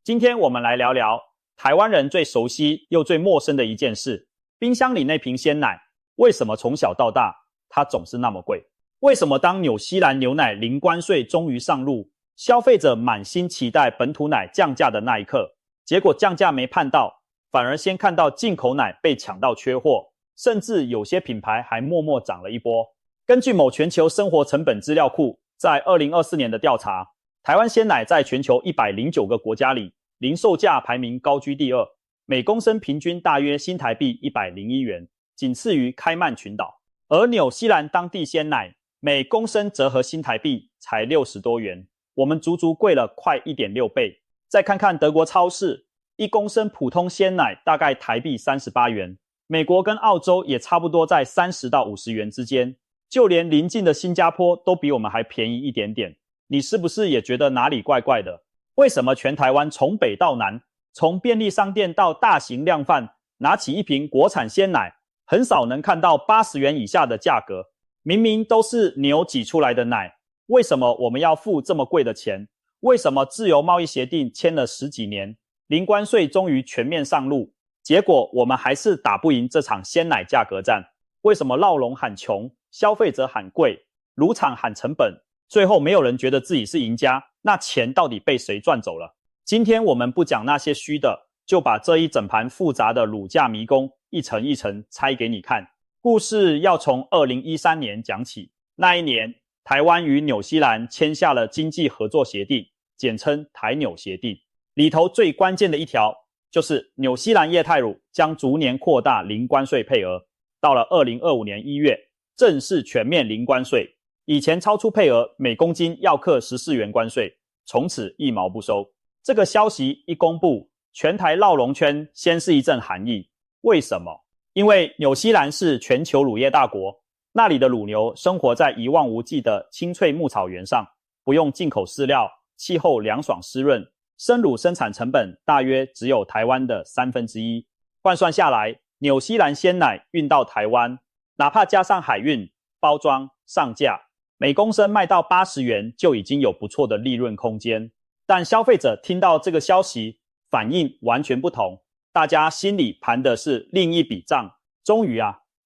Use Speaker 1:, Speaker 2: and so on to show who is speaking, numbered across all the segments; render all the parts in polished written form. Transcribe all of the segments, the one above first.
Speaker 1: 今天我们来聊聊台湾人最熟悉又最陌生的一件事：冰箱里那瓶鲜奶，为什么从小到大它总是那么贵？为什么当纽西兰牛奶零关税终于上路，消费者满心期待本土奶降价的那一刻，结果降价没盼到，反而先看到进口奶被抢到缺货，甚至有些品牌还默默涨了一波。根据某全球生活成本资料库在2024年的调查，台湾鲜奶在全球109个国家里，零售价排名高居第二，每公升平均大约新台币101元，仅次于开曼群岛。而纽西兰当地鲜奶每公升折合新台币才60多元，我们足足贵了快 1.6 倍。再看看德国超市，一公升普通鲜奶大概台币38元，美国跟澳洲也差不多在30到50元之间，就连邻近的新加坡都比我们还便宜一点点。你是不是也觉得哪里怪怪的？为什么全台湾从北到南，从便利商店到大型量贩，拿起一瓶国产鲜奶，很少能看到80元以下的价格？明明都是牛挤出来的奶，为什么我们要付这么贵的钱？为什么自由贸易协定签了10几年，零关税终于全面上路，结果我们还是打不赢这场鲜奶价格战？为什么酪农喊穷，消费者喊贵，乳厂喊成本，最后没有人觉得自己是赢家？那钱到底被谁赚走了？今天我们不讲那些虚的，就把这一整盘复杂的乳价迷宫一层一层拆给你看。故事要从2013年讲起。那一年，台湾与纽西兰签下了经济合作协定，简称台纽协定。里头最关键的一条，就是纽西兰液态乳将逐年扩大零关税配额，到了2025年1月，正式全面零关税。以前超出配额，每公斤要课14元关税，从此1毛不收。这个消息一公布，全台酪农圈先是一阵寒意。为什么？因为纽西兰是全球乳业大国，那里的乳牛生活在一望无际的青翠牧草原上，不用进口饲料，气候凉爽湿润，生乳生产成本大约只有台湾的1/3。换算下来，纽西兰鲜奶运到台湾，哪怕加上海运、包装、上架，每公升卖到80元就已经有不错的利润空间。但消费者听到这个消息，反应完全不同，大家心里盘的是另一笔账。终于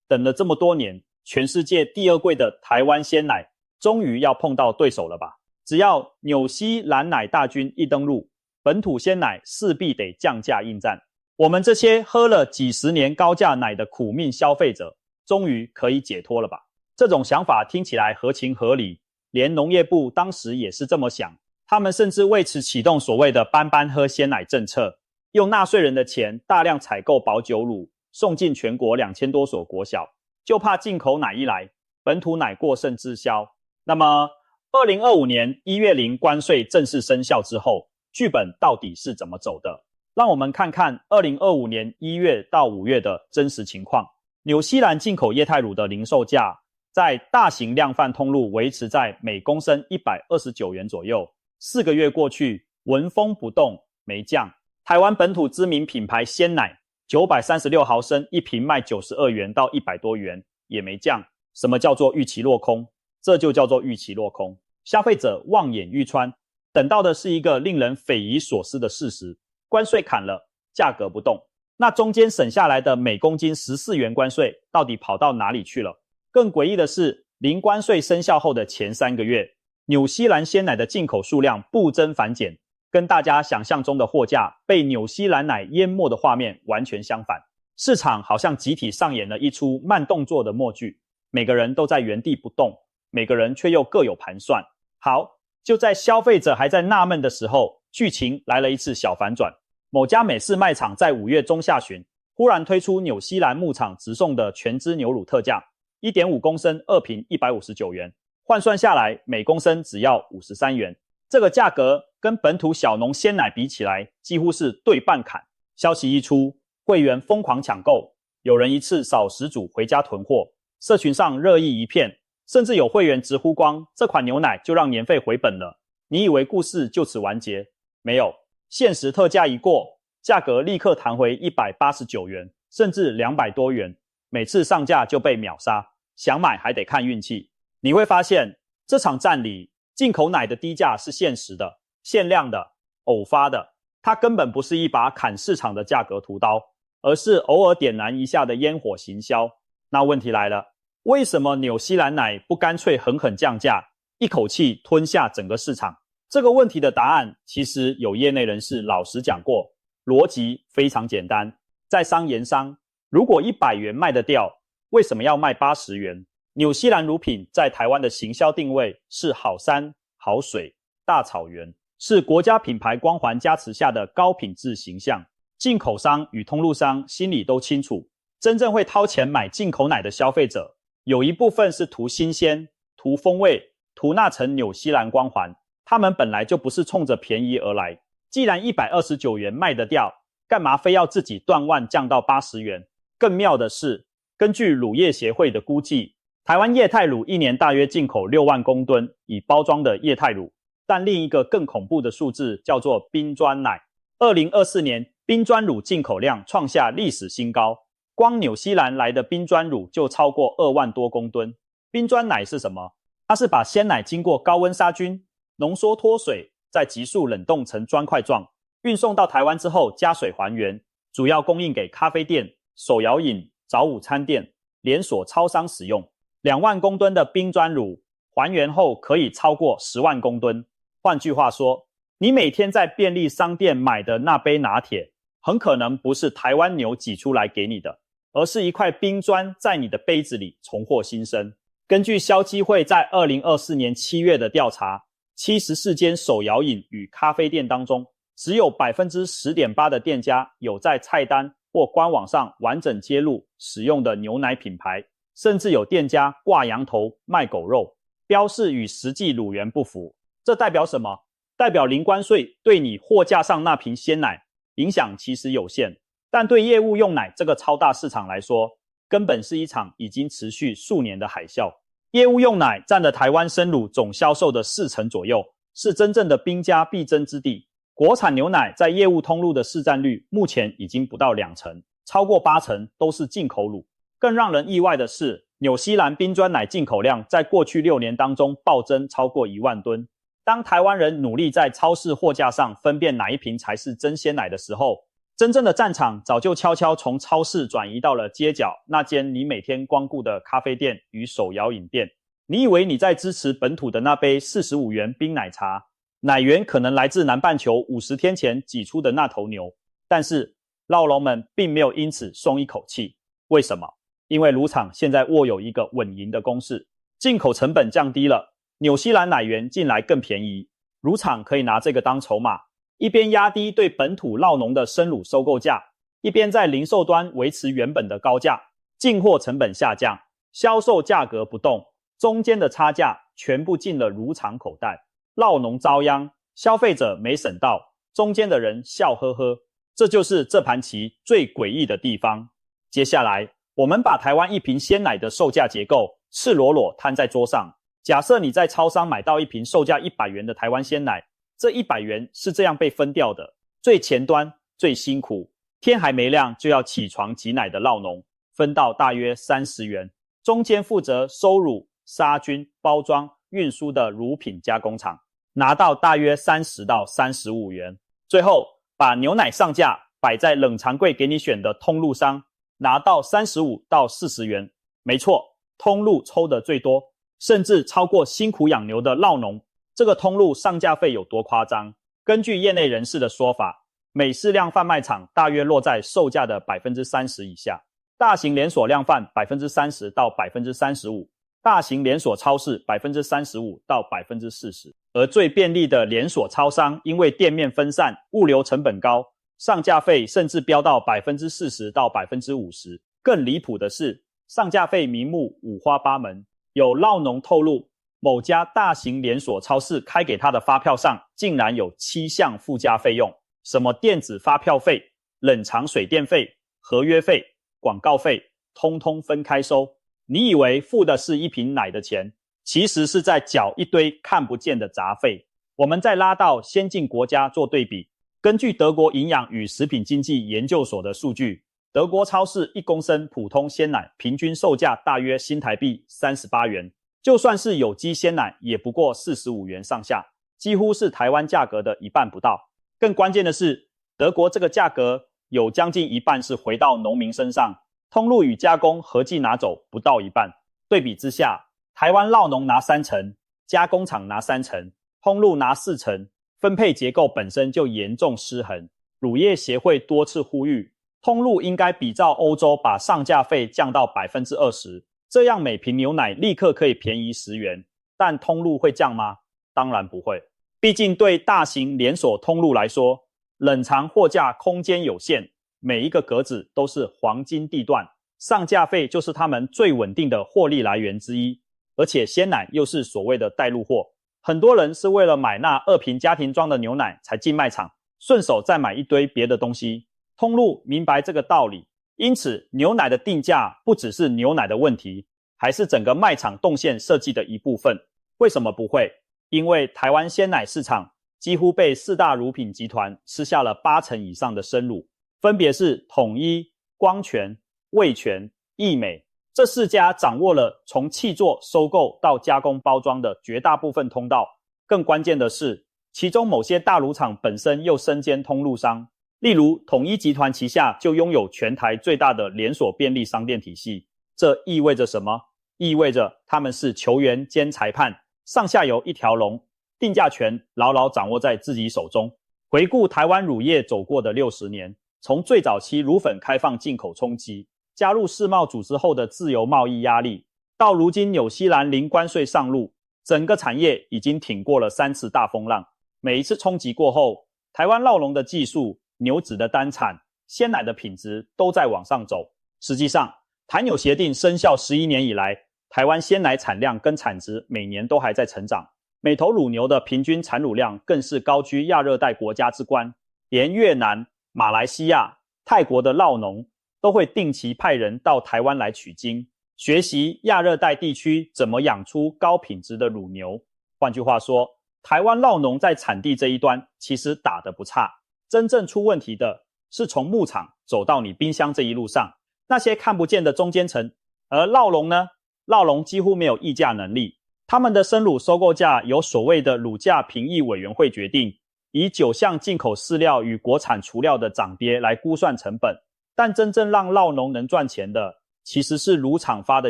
Speaker 1: 等了这么多年，全世界第2贵的台湾鲜奶终于要碰到对手了吧？只要纽西兰奶大军一登陆，本土鲜奶势必得降价应战。我们这些喝了几十年高价奶的苦命消费者，终于可以解脱了吧？这种想法听起来合情合理，连农业部当时也是这么想。他们甚至为此启动所谓的班班喝鲜奶政策，用纳税人的钱大量采购保久乳，送进全国2000多所国小，就怕进口奶一来，本土奶过剩滞销。那么2025年1月零关税正式生效之后，剧本到底是怎么走的？让我们看看2025年1月到5月的真实情况。纽西兰进口液态乳的零售价在大型量贩通路维持在每公升129元左右，4个月过去，纹风不动，没降。台湾本土知名品牌鲜奶936毫升一瓶卖92元到100多元，也没降。什么叫做预期落空？这就叫做预期落空。消费者望眼欲穿，等到的是一个令人匪夷所思的事实：关税砍了，价格不动。那中间省下来的每公斤14元关税到底跑到哪里去了？更诡异的是，零关税生效后的前3个月，纽西兰鲜奶的进口数量不增反减，跟大家想象中的货架被纽西兰奶淹没的画面完全相反。市场好像集体上演了一出慢动作的默剧，每个人都在原地不动，每个人却又各有盘算。好，就在消费者还在纳闷的时候，剧情来了一次小反转。某家美式卖场在5月中下旬忽然推出纽西兰牧场直送的全脂牛乳特价， 1.5 公升2瓶159元，换算下来每公升只要53元。这个价格跟本土小农鲜奶比起来，几乎是对半砍。消息一出，会员疯狂抢购，有人一次扫10组回家囤货，社群上热议一片，甚至有会员直呼光这款牛奶就让年费回本了。你以为故事就此完结？没有，限时特价一过，价格立刻弹回189元，甚至200多元，每次上架就被秒杀，想买还得看运气。你会发现，这场战里进口奶的低价是限时的、限量的、偶发的，它根本不是一把砍市场的价格屠刀，而是偶尔点燃一下的烟火行销。那问题来了，为什么纽西兰奶不干脆狠狠降价，一口气吞下整个市场？这个问题的答案其实有业内人士老实讲过，逻辑非常简单，在商言商，如果100元卖得掉，为什么要卖80元？纽西兰乳品在台湾的行销定位是好山、好水、大草原，是国家品牌光环加持下的高品质形象。进口商与通路商心里都清楚，真正会掏钱买进口奶的消费者，有一部分是图新鲜、图风味、图那层纽西兰光环，他们本来就不是冲着便宜而来。既然129元卖得掉，干嘛非要自己断腕降到80元？更妙的是，根据乳业协会的估计，台湾液态乳一年大约进口6万公吨已包装的液态乳，但另一个更恐怖的数字叫做冰砖奶。2024年冰砖乳进口量创下历史新高，光纽西兰来的冰砖乳就超过2万多公吨。冰砖奶是什么？它是把鲜奶经过高温杀菌、浓缩脱水，再急速冷冻成砖块状，运送到台湾之后加水还原，主要供应给咖啡店、手摇饮、早午餐店、连锁超商使用。2万公吨的冰砖乳还原后可以超过10万公吨。换句话说，你每天在便利商店买的那杯拿铁，很可能不是台湾牛挤出来给你的，而是一块冰砖在你的杯子里重获新生。根据消基会在2024年7月的调查，74间手摇饮与咖啡店当中，只有 10.8% 的店家有在菜单或官网上完整揭露使用的牛奶品牌，甚至有店家挂羊头卖狗肉，标示与实际乳源不符。这代表什么？代表零关税对你货架上那瓶鲜奶影响其实有限，但对业务用奶这个超大市场来说，根本是一场已经持续数年的海啸。业务用奶占了台湾生乳总销售的40%左右，是真正的兵家必争之地。国产牛奶在业务通路的市占率目前已经不到2%，超过80%都是进口乳。更让人意外的是，纽西兰冰砖奶进口量在过去6年当中暴增超过1万吨。当台湾人努力在超市货架上分辨哪一瓶才是真鲜奶的时候，真正的战场早就悄悄从超市转移到了街角那间你每天光顾的咖啡店与手摇饮店。你以为你在支持本土的那杯45元冰奶茶，奶源可能来自南半球50天前挤出的那头牛，但是酪农们并没有因此松一口气。为什么？因为乳厂现在握有一个稳赢的公式，进口成本降低了，纽西兰奶源进来更便宜，乳厂可以拿这个当筹码，一边压低对本土酪农的生乳收购价，一边在零售端维持原本的高价，进货成本下降，销售价格不动，中间的差价全部进了乳厂口袋，酪农遭殃，消费者没省到，中间的人笑呵呵。这就是这盘棋最诡异的地方。接下来我们把台湾一瓶鲜奶的售价结构赤裸裸摊在桌上。假设你在超商买到一瓶售价100元的台湾鲜奶，这100元是这样被分掉的：最前端、最辛苦，天还没亮就要起床挤奶的酪农，分到大约30元；中间负责收乳、杀菌、包装、运输的乳品加工厂，拿到大约30到35元；最后把牛奶上架摆在冷藏柜给你选的通路商，拿到35到40元。没错，通路抽得最多，甚至超过辛苦养牛的酪农。这个通路上架费有多夸张？根据业内人士的说法，每适量贩卖场大约落在售价的 30% 以下，大型连锁量贩 30% 到 35%， 大型连锁超市 35% 到 40%， 而最便利的连锁超商因为店面分散，物流成本高，上架费甚至飙到 40% 到 50%。 更离谱的是，上架费名目五花八门，有酪农透露，某家大型连锁超市开给他的发票上竟然有7项附加费用，什么电子发票费、冷藏水电费、合约费、广告费，通通分开收。你以为付的是一瓶奶的钱，其实是在缴一堆看不见的杂费。我们再拉到先进国家做对比，根据德国营养与食品经济研究所的数据，德国超市1公升普通鲜奶平均售价大约新台币38元，就算是有机鲜奶也不过45元上下，几乎是台湾价格的一半不到。更关键的是，德国这个价格有将近一半是回到农民身上，通路与加工合计拿走不到一半。对比之下，台湾酪农拿30%，加工厂拿30%，通路拿40%，分配结构本身就严重失衡。乳业协会多次呼吁，通路应该比照欧洲把上架费降到 20%， 这样每瓶牛奶立刻可以便宜10元。但通路会降吗？当然不会。毕竟对大型连锁通路来说，冷藏货架空间有限，每一个格子都是黄金地段，上架费就是他们最稳定的获利来源之一。而且鲜奶又是所谓的带路货，很多人是为了买那2瓶家庭装的牛奶才进卖场，顺手再买一堆别的东西。通路明白这个道理，因此牛奶的定价不只是牛奶的问题，还是整个卖场动线设计的一部分。为什么不会？因为台湾鲜奶市场几乎被4大乳品集团吃下了80%以上的生乳，分别是统一、光泉、味全、益美。这4家掌握了从契作、收购到加工包装的绝大部分通道。更关键的是，其中某些大乳厂本身又身兼通路商，例如统一集团旗下就拥有全台最大的连锁便利商店体系。这意味着什么？意味着他们是球员兼裁判，上下游一条龙，定价权牢牢掌握在自己手中。回顾台湾乳业走过的60年，从最早期乳粉开放进口冲击，加入世贸组织后的自由贸易压力，到如今纽西兰零关税上路，整个产业已经挺过了3次大风浪。每一次冲击过后，台湾酪农的技术、牛脂的单产、鲜奶的品质都在往上走。实际上，台纽协定生效11年以来，台湾鲜奶产量跟产值每年都还在成长，每头乳牛的平均产乳量更是高居亚热带国家之冠。连越南、马来西亚、泰国的酪农都会定期派人到台湾来取经，学习亚热带地区怎么养出高品质的乳牛。换句话说，台湾酪农在产地这一端其实打得不差，真正出问题的是从牧场走到你冰箱这一路上，那些看不见的中间层。而酪农呢？酪农几乎没有议价能力，他们的生乳收购价由所谓的乳价评议委员会决定，以9项进口饲料与国产雏料的涨跌来估算成本。但真正让酪农能赚钱的，其实是乳厂发的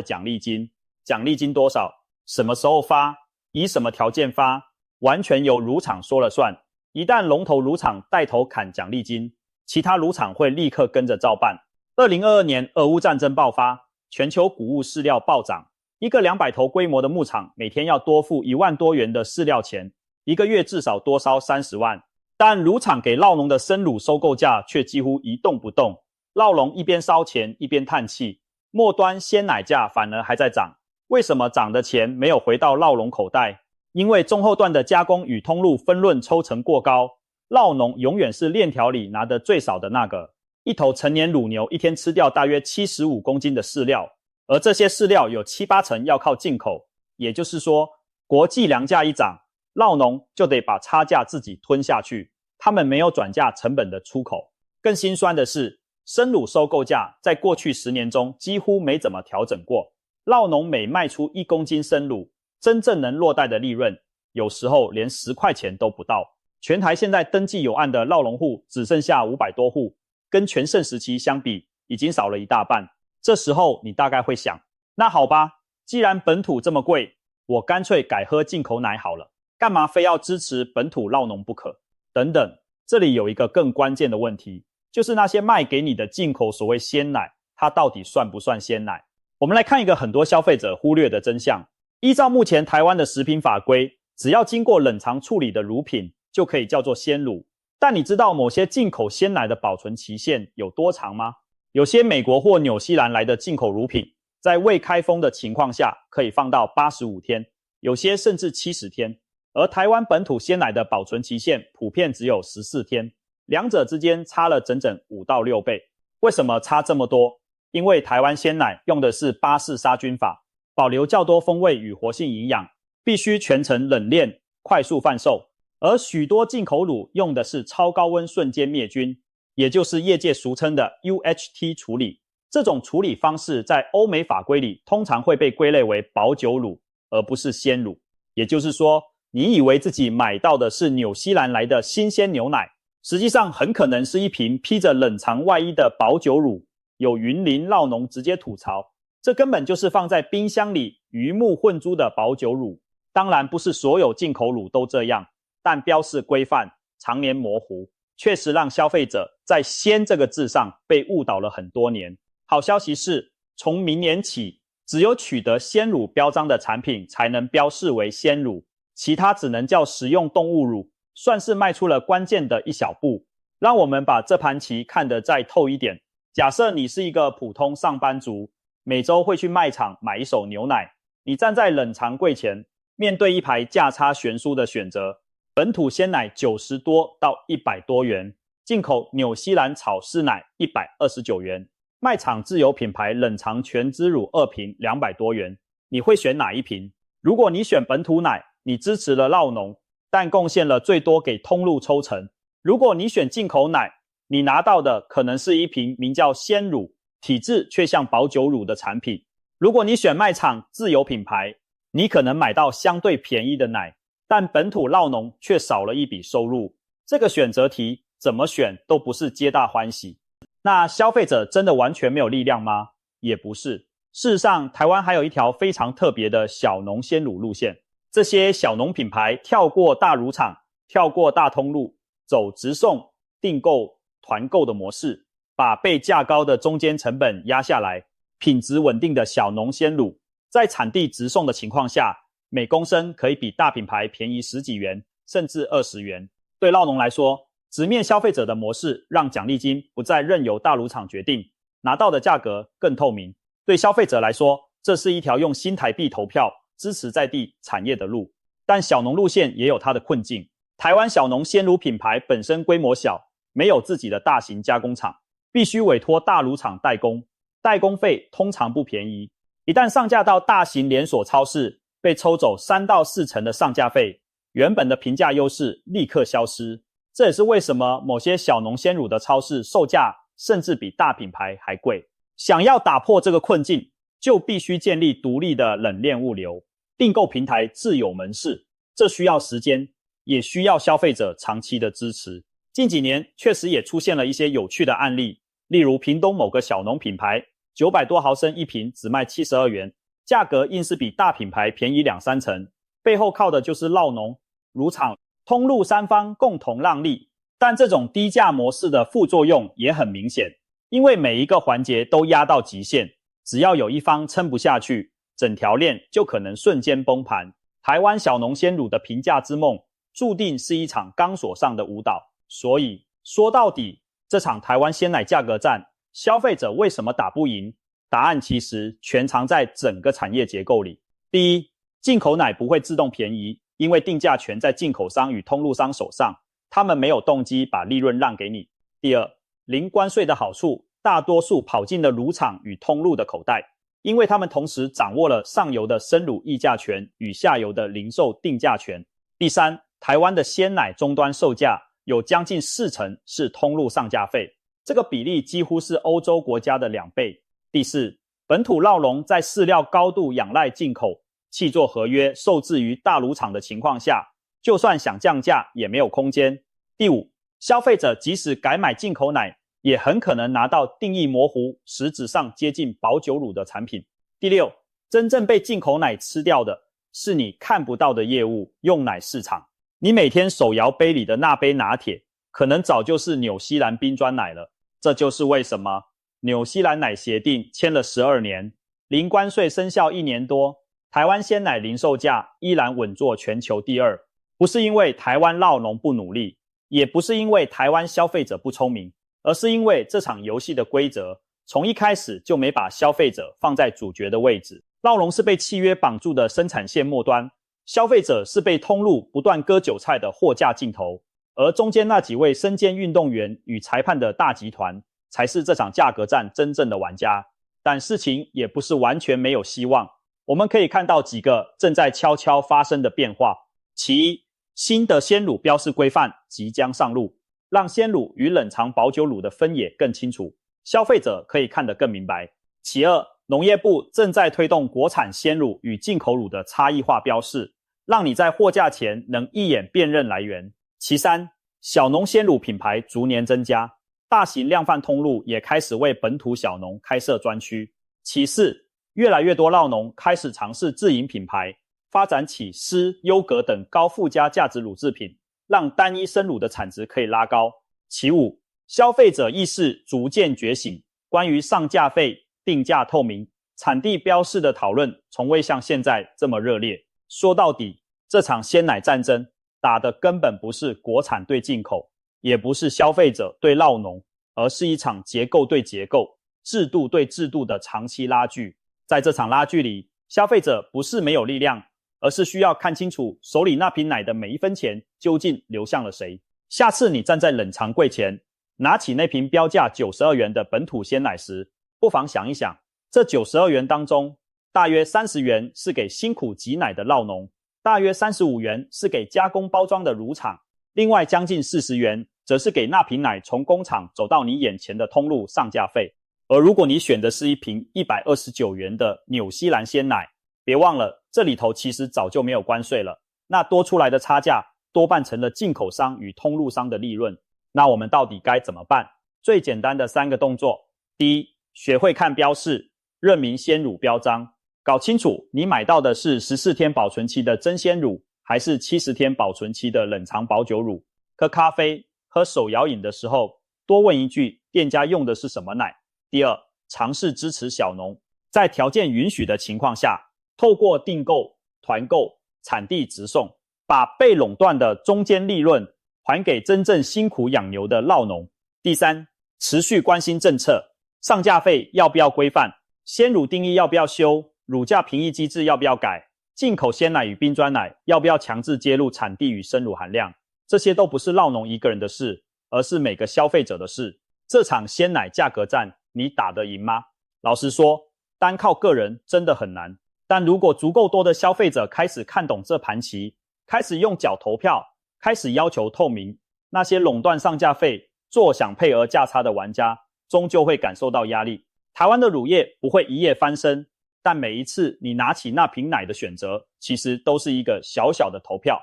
Speaker 1: 奖励金。奖励金多少？什么时候发？以什么条件发？完全由乳厂说了算。一旦龙头乳厂带头砍奖励金，其他乳厂会立刻跟着照办。2022年俄乌战争爆发，全球谷物饲料暴涨，一个200头规模的牧场每天要多付1万多元的饲料钱，一个月至少多烧30万。但乳厂给酪农的生乳收购价却几乎一动不动，酪农一边烧钱一边叹气，末端鲜奶价反而还在涨。为什么涨的钱没有回到酪农口袋？因为中后段的加工与通路分润抽成过高，酪农永远是链条里拿得最少的那个。一头成年乳牛一天吃掉大约75公斤的饲料，而这些饲料有7、8成要靠进口，也就是说，国际粮价一涨，酪农就得把差价自己吞下去，他们没有转嫁成本的出口。更心酸的是，生乳收购价在过去10年中几乎没怎么调整过，酪农每卖出1公斤生乳，真正能落袋的利润，有时候连10块钱都不到。全台现在登记有案的酪农户只剩下500多户，跟全盛时期相比，已经少了一大半。这时候你大概会想，那好吧，既然本土这么贵，我干脆改喝进口奶好了，干嘛非要支持本土酪农不可？等等，这里有一个更关键的问题，就是那些卖给你的进口所谓鲜奶，它到底算不算鲜奶？我们来看一个很多消费者忽略的真相。依照目前台湾的食品法规，只要经过冷藏处理的乳品就可以叫做鲜乳。但你知道某些进口鲜奶的保存期限有多长吗？有些美国或纽西兰来的进口乳品，在未开封的情况下可以放到85天，有些甚至70天。而台湾本土鲜奶的保存期限普遍只有14天，两者之间差了整整5到6倍。为什么差这么多？因为台湾鲜奶用的是巴氏杀菌法，保留较多风味与活性营养，必须全程冷链，快速贩售。而许多进口乳用的是超高温瞬间灭菌，也就是业界俗称的 UHT 处理。这种处理方式在欧美法规里通常会被归类为保久乳，而不是鲜乳。也就是说，你以为自己买到的是纽西兰来的新鲜牛奶，实际上很可能是一瓶披着冷藏外衣的保酒乳，有云林酪农直接吐槽，这根本就是放在冰箱里鱼目混珠的保酒乳。当然不是所有进口乳都这样，但标示规范，常年模糊，确实让消费者在鲜这个字上被误导了很多年。好消息是，从明年起，只有取得鲜乳标章的产品才能标示为鲜乳，其他只能叫食用动物乳，算是迈出了关键的一小步。让我们把这盘棋看得再透一点。假设你是一个普通上班族，每周会去卖场买一手牛奶，你站在冷藏柜前，面对一排价差悬殊的选择，本土鲜奶90多到100多元，进口纽西兰草饲奶129元，卖场自有品牌冷藏全脂乳2瓶200多元，你会选哪一瓶？如果你选本土奶，你支持了酪农，但贡献了最多给通路抽成。如果你选进口奶，你拿到的可能是一瓶名叫鲜乳，体质却像保酒乳的产品。如果你选卖场自有品牌，你可能买到相对便宜的奶，但本土酪农却少了一笔收入。这个选择题怎么选都不是皆大欢喜。那消费者真的完全没有力量吗？也不是。事实上，台湾还有一条非常特别的小农鲜乳路线。这些小农品牌跳过大乳厂，跳过大通路，走直送、订购、团购的模式，把被价高的中间成本压下来，品质稳定的小农鲜乳，在产地直送的情况下，每公升可以比大品牌便宜10几元，甚至20元。对酪农来说，直面消费者的模式让奖励金不再任由大乳厂决定，拿到的价格更透明。对消费者来说，这是一条用新台币投票支持在地产业的路。但小农路线也有它的困境。台湾小农鲜乳品牌本身规模小，没有自己的大型加工厂，必须委托大乳厂代工，代工费通常不便宜。一旦上架到大型连锁超市，被抽走3到4成的上架费，原本的平价优势立刻消失。这也是为什么某些小农鲜乳的超市售价甚至比大品牌还贵。想要打破这个困境，就必须建立独立的冷链物流，订购平台自有门市，这需要时间，也需要消费者长期的支持。近几年确实也出现了一些有趣的案例，例如屏东某个小农品牌900多毫升一瓶只卖72元，价格硬是比大品牌便宜2-3成，背后靠的就是酪农、乳厂、通路3方共同让利。但这种低价模式的副作用也很明显，因为每一个环节都压到极限，只要有一方撑不下去，整条链就可能瞬间崩盘。台湾小农鲜乳的平价之梦注定是一场钢索上的舞蹈。所以说到底，这场台湾鲜奶价格战，消费者为什么打不赢？答案其实全藏在整个产业结构里。第一，进口奶不会自动便宜，因为定价权在进口商与通路商手上，他们没有动机把利润让给你。第二，零关税的好处大多数跑进了乳厂与通路的口袋，因为他们同时掌握了上游的生乳议价权与下游的零售定价权。第三，台湾的鲜奶终端售价有将近4成是通路上架费，这个比例几乎是欧洲国家的2倍。第四，本土酪农在饲料高度仰赖进口，契作合约受制于大乳厂的情况下，就算想降价也没有空间。第五，消费者即使改买进口奶，也很可能拿到定义模糊、实质上接近保酒乳的产品。第六，真正被进口奶吃掉的是你看不到的业务用奶市场。你每天手摇杯里的那杯拿铁，可能早就是纽西兰冰砖奶了。这就是为什么纽西兰奶协定签了12年，零关税生效1年多，台湾鲜奶零售价依然稳坐全球第2。不是因为台湾酪农不努力，也不是因为台湾消费者不聪明，而是因为这场游戏的规则从一开始就没把消费者放在主角的位置。酪农是被契约绑住的生产线末端，消费者是被通路不断割韭菜的货架尽头，而中间那几位身兼运动员与裁判的大集团才是这场价格战真正的玩家。但事情也不是完全没有希望，我们可以看到几个正在悄悄发生的变化。其一，新的鲜乳标示规范即将上路，让鲜乳与冷藏保酒乳的分野更清楚，消费者可以看得更明白。其二，农业部正在推动国产鲜乳与进口乳的差异化标示，让你在货架前能一眼辨认来源。其三，小农鲜乳品牌逐年增加，大型量贩通路也开始为本土小农开设专区。其次，越来越多酪农开始尝试自营品牌，发展起狮、优格等高附加价值乳制品，让单一生乳的产值可以拉高。其五，消费者意识逐渐觉醒，关于上架费、定价透明、产地标示的讨论从未像现在这么热烈。说到底，这场鲜奶战争打的根本不是国产对进口，也不是消费者对酪农，而是一场结构对结构、制度对制度的长期拉锯。在这场拉锯里，消费者不是没有力量，而是需要看清楚手里那瓶奶的每一分钱究竟流向了谁。下次你站在冷藏柜前，拿起那瓶标价92元的本土鲜奶时，不妨想一想，这92元当中，大约30元是给辛苦挤奶的酪农，大约35元是给加工包装的乳厂，另外将近40元则是给那瓶奶从工厂走到你眼前的通路上架费。而如果你选的是一瓶129元的纽西兰鲜奶，别忘了这里头其实早就没有关税了，那多出来的差价多半成了进口商与通路商的利润。那我们到底该怎么办？最简单的3个动作。第一，学会看标示，认明鲜乳标章，搞清楚你买到的是14天保存期的真鲜乳，还是70天保存期的冷藏保久乳。喝咖啡、喝手摇饮的时候，多问一句店家用的是什么奶。第二，尝试支持小农，在条件允许的情况下，透过订购、团购、产地直送，把被垄断的中间利润还给真正辛苦养牛的酪农。第三，持续关心政策，上架费要不要规范，鲜乳定义要不要修，乳价评议机制要不要改，进口鲜奶与冰砖奶要不要强制揭露产地与生乳含量，这些都不是酪农一个人的事，而是每个消费者的事。这场鲜奶价格战你打得赢吗？老实说，单靠个人真的很难，但如果足够多的消费者开始看懂这盘棋，开始用脚投票，开始要求透明，那些垄断上架费、坐享配额价差的玩家终究会感受到压力。台湾的乳业不会一夜翻身，但每一次你拿起那瓶奶的选择，其实都是一个小小的投票。